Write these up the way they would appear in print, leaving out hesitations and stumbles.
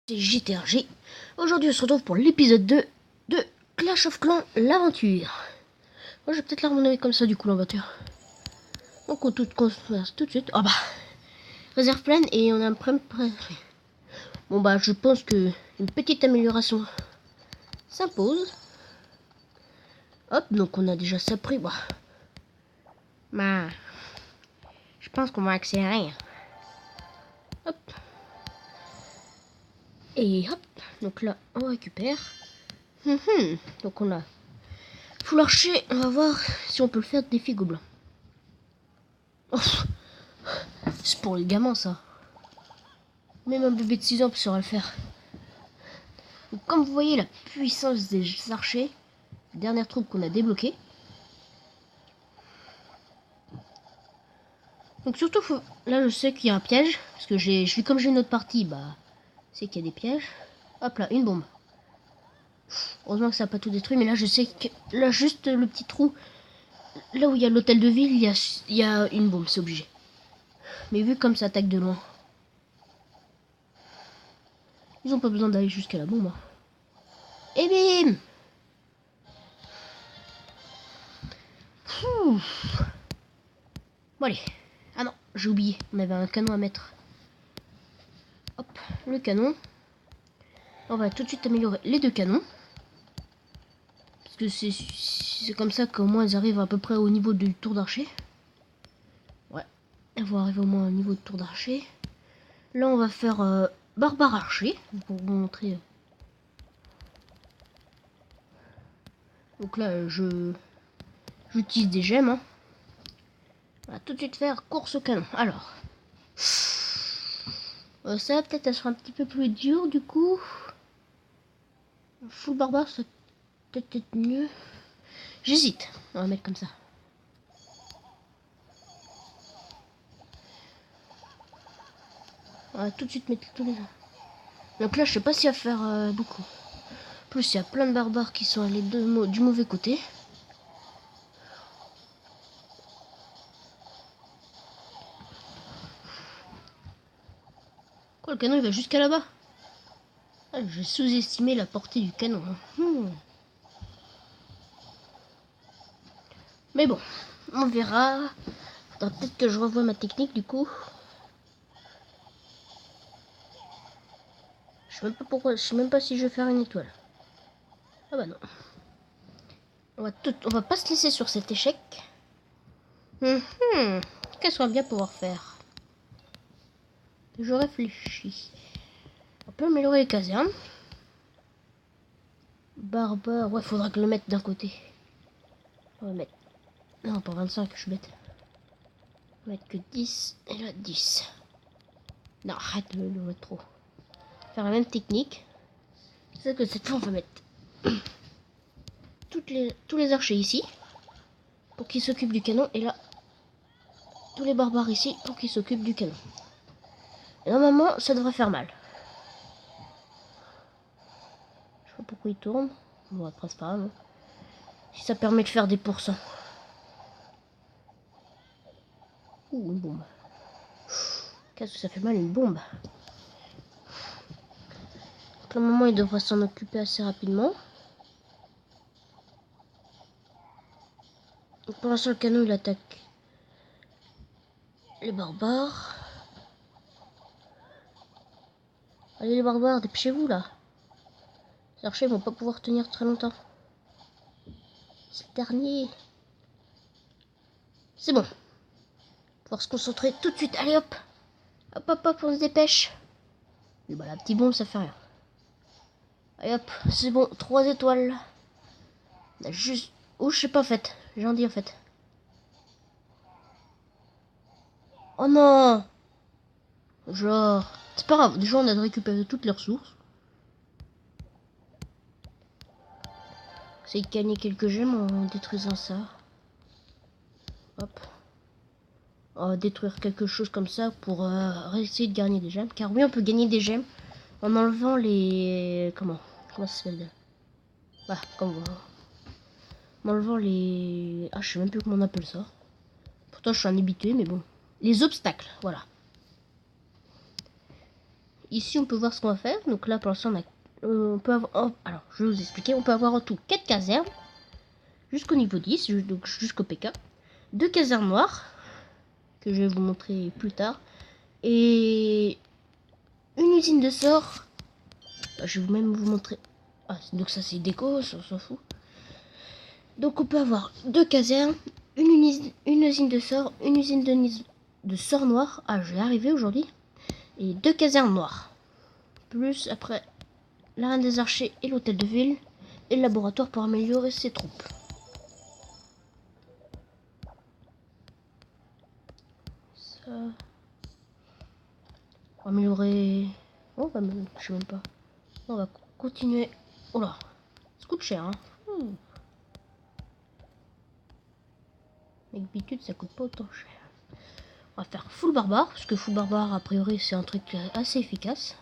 C'est JTRG. Aujourd'hui on se retrouve pour l'épisode 2 de Clash of Clans, l'aventure. Moi je vais peut-être la remonter comme ça du coup l'aventure. Donc on tout de suite. Oh bah réserve pleine et on a un prêt. Bon bah je pense que une petite amélioration s'impose. Hop, donc on a déjà ça pris. Bah je pense qu'on va accélérer. Hop. Et hop, donc là on récupère. Donc on a full archer, on va voir si on peut le faire de défi gobelin. Oh, c'est pour les gamins ça. Même un bébé de 6 ans saura le faire. Donc, comme vous voyez la puissance des archers, dernière troupe qu'on a débloquée. Donc surtout, là je sais qu'il y a un piège, parce que comme j'ai une autre partie, bah c'est qu'il y a des pièges. Hop là, une bombe. Heureusement que ça n'a pas tout détruit, mais là je sais que là juste le petit trou, là où il y a l'hôtel de ville, il y a une bombe, c'est obligé. Mais vu comme ça attaque de loin, ils ont pas besoin d'aller jusqu'à la bombe. Et bim! Bon allez. Ah non, j'ai oublié, on avait un canon à mettre. Hop, le canon. On va tout de suite améliorer les deux canons. Parce que c'est comme ça qu'au moins ils arrivent à peu près au niveau du tour d'archer. Ouais, ils vont arriver au moins au niveau du tour d'archer. Là on va faire barbare archer, pour vous montrer. Donc là j'utilise des gemmes. Hein. On va tout de suite faire course au canon. Alors, ça va peut-être être un petit peu plus dur du coup. Full barbare, ça peut-être être mieux. J'hésite, on va mettre comme ça. On va tout de suite mettre tous les... Donc là je sais pas s'il va faire beaucoup. En plus il y a plein de barbares qui sont allés du mauvais côté. Quoi, le canon il va jusqu'à là-bas? Ah, j'ai sous-estimé la portée du canon. Mais bon, on verra. Faudra peut-être que je revoie ma technique du coup. Je sais même pas pourquoi, je sais même pas si je vais faire une étoile. Ah bah non. On va pas se laisser sur cet échec. Qu'est-ce qu'on va bien pouvoir faire? Je réfléchis. On peut améliorer les casernes. Barbare, ouais, faudra que je le mette d'un côté. On va mettre... Non, pas 25, je suis bête. On va mettre que 10 et là 10. Non, arrête de le mettre trop. Faire la même technique. C'est que cette fois on va mettre tous les archers ici pour qu'ils s'occupent du canon et là tous les barbares ici pour qu'ils s'occupent du canon. Et normalement ça devrait faire mal. Je sais pas pourquoi il tourne. Bon après c'est pas grave. Si ça permet de faire des pourcents. Ouh, une bombe. Qu'est-ce que ça fait mal une bombe. Pour le moment il devrait s'en occuper assez rapidement. Donc, pour l'instant le canon il attaque les barbares. Allez les barbares, dépêchez-vous là. Les archers vont pas pouvoir tenir très longtemps. C'est le dernier. C'est bon. Pouvoir se concentrer tout de suite. Allez hop. Hop hop hop, on se dépêche. Et bah la petite bombe ça fait rien. Allez hop, c'est bon, 3 étoiles. On a juste... Oh je sais pas en fait. J'en dis en fait. Oh non. Genre... C'est pas grave, déjà on a récupéré toutes les ressources. C'est de gagner quelques gemmes en détruisant ça. Hop. On va détruire quelque chose comme ça pour essayer de gagner des gemmes. Car oui, on peut gagner des gemmes en enlevant les... Comment ça s'appelle? Bah, comment... En enlevant les... Ah, je sais même plus comment on appelle ça. Pourtant, je suis un habitué, mais bon. Les obstacles, voilà. ici on peut voir ce qu'on va faire. Donc là pour l'instant on peut avoir... oh, alors je vais vous expliquer. On peut avoir en tout 4 casernes. Jusqu'au niveau 10, donc jusqu'au PK. 2 casernes noires. Que je vais vous montrer plus tard. Et une usine de sorts. Je vais même vous montrer. Ah, donc ça c'est déco, ça on s'en fout. Donc on peut avoir 2 casernes, une usine de sorts, une usine de sorts noirs. Ah, je vais arriver aujourd'hui. Et 2 casernes noires. Plus après l'arène des archers et l'hôtel de ville. Et le laboratoire pour améliorer ses troupes. Ça... Pour améliorer... Oh, bah, je sais même pas. On va continuer. Oh là, ça coûte cher, hein. Avec d'habitude, ça coûte pas autant cher. On va faire full barbare, parce que full barbare, a priori, c'est un truc assez efficace.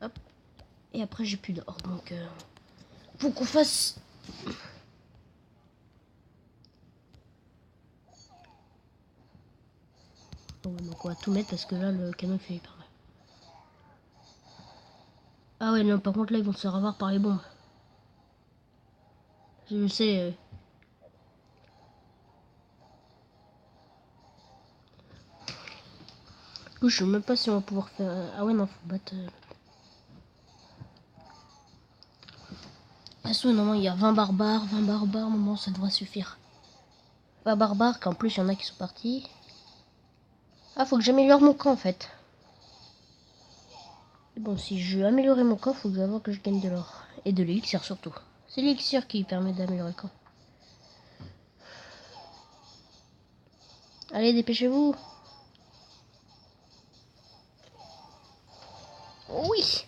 Hop. Et après, j'ai plus d'or, donc faut qu'on fasse... Bon, donc on va tout mettre parce que là, le canon fait hyper mal. Ah ouais, non, par contre, là, ils vont se faire avoir par les bombes. Je sais... Du coup, je sais même pas si on va pouvoir faire... Ah ouais, non, faut battre... De toute façon, normalement, il y a 20 barbares, moment, ça devrait suffire. 20 barbares, qu'en plus, il y en a qui sont partis. Ah, faut que j'améliore mon camp, en fait. Et bon, si je veux améliorer mon camp, faut d'abord que je gagne de l'or. Et de l'élixir, surtout. C'est l'élixir qui permet d'améliorer le camp. Allez, dépêchez-vous. Oui.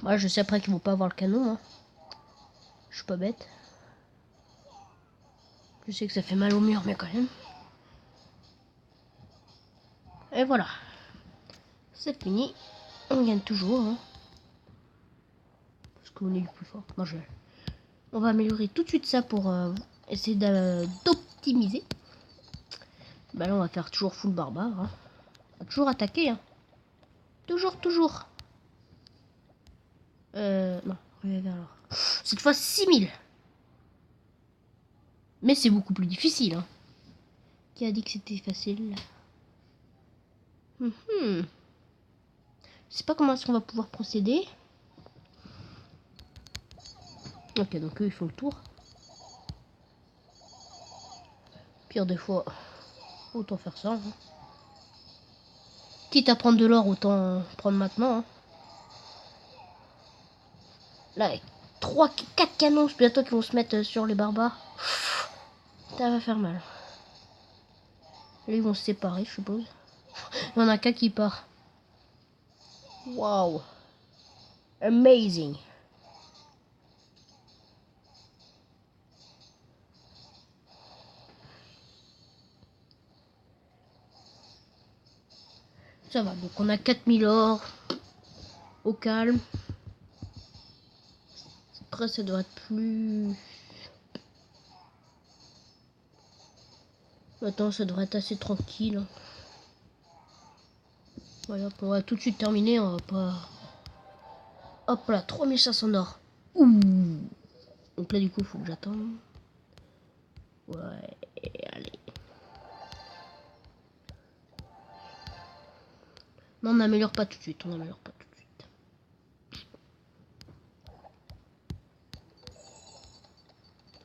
Moi, je sais après qu'ils vont pas avoir le canon, hein. Je suis pas bête. Je sais que ça fait mal au mur, mais quand même. Et voilà. C'est fini. On gagne toujours, hein. Parce qu'on est le plus fort. Moi, on va améliorer tout de suite ça pour essayer d'optimiser. Bah là, on va faire toujours full barbare, hein. On va toujours attaquer, hein. Toujours. Non. Alors. Cette fois, 6000. Mais c'est beaucoup plus difficile, hein. Qui a dit que c'était facile? Je sais pas comment est-ce qu'on va pouvoir procéder. Ok, donc eux, ils font le tour. Pire des fois, autant faire ça, hein. Quitte à prendre de l'or, autant prendre maintenant, hein. Là, avec 4 canons bientôt qui vont se mettre sur les barbares. Ça va faire mal. Là, ils vont se séparer, je suppose. Il y en a qu'un qui part. Waouh. Amazing. Ça va, donc on a 4000 or. Au calme. Après, ça doit être plus... Attends, ça devrait être assez tranquille. Voilà, on va tout de suite terminer. On va pas... Hop là, 3500 or. Ouh. Donc là, du coup, faut que j'attende. Ouais, allez. Non, on n'améliore pas tout de suite.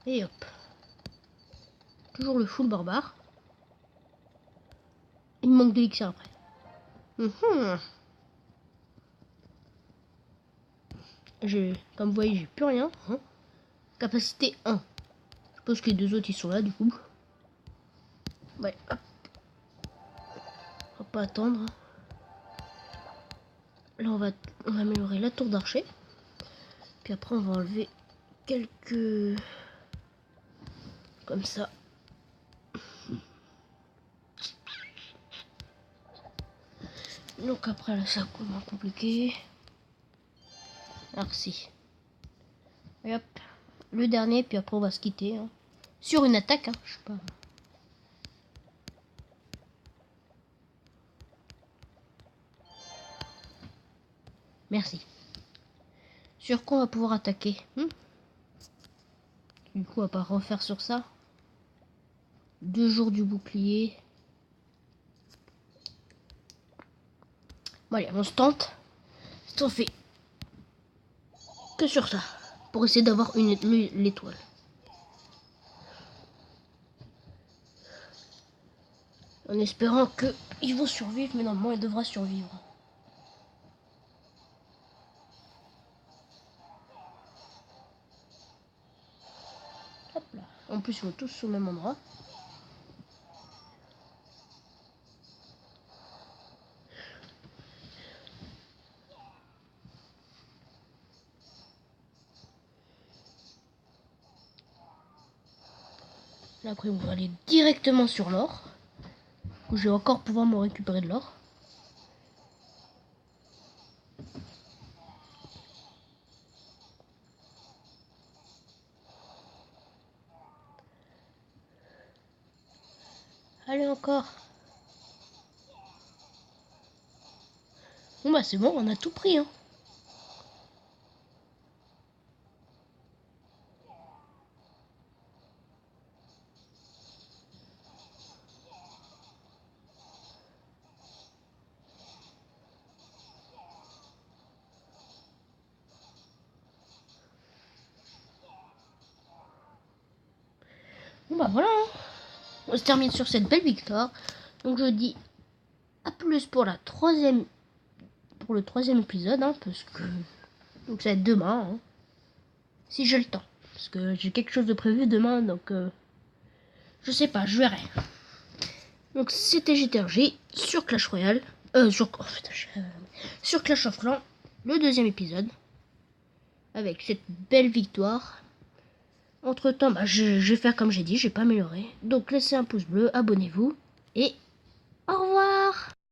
Et hop. Toujours le full barbare. Il me manque d'élixir après. Comme vous voyez, j'ai plus rien, hein. Capacité 1. Je suppose que les deux autres, ils sont là, du coup. Ouais, hop. On va pas attendre. Là, on va améliorer la tour d'archer. Puis après, on va enlever quelques... Comme ça. Donc après, là, ça commence compliqué. Merci. Et hop. Le dernier, puis après, on va se quitter, hein. Sur une attaque, hein. Je sais pas. Merci. Sur quoi on va pouvoir attaquer? Du coup, on va pas refaire sur ça. 2 jours du bouclier. Bon allez, on se tente. On fait que sur ça. Pour essayer d'avoir l'étoile. En espérant qu'ils vont survivre, mais normalement il devra survivre. Hop là. En plus, ils vont tous au même endroit. Là, après, on va aller directement sur l'or. Où je vais encore pouvoir me récupérer de l'or. Allez, encore. Bon bah c'est bon, on a tout pris, hein. Bon bah voilà, hein. On se termine sur cette belle victoire. Donc je dis à plus pour le troisième épisode, hein, parce que donc ça va être demain, hein, si j'ai le temps, parce que j'ai quelque chose de prévu demain, donc je sais pas, je verrai. Donc c'était GTRG sur Clash Royale, sur Clash of Clans, le deuxième épisode, avec cette belle victoire. Entre temps, bah, je vais faire comme j'ai dit, je vais pas améliorer. Donc laissez un pouce bleu, abonnez-vous et au revoir.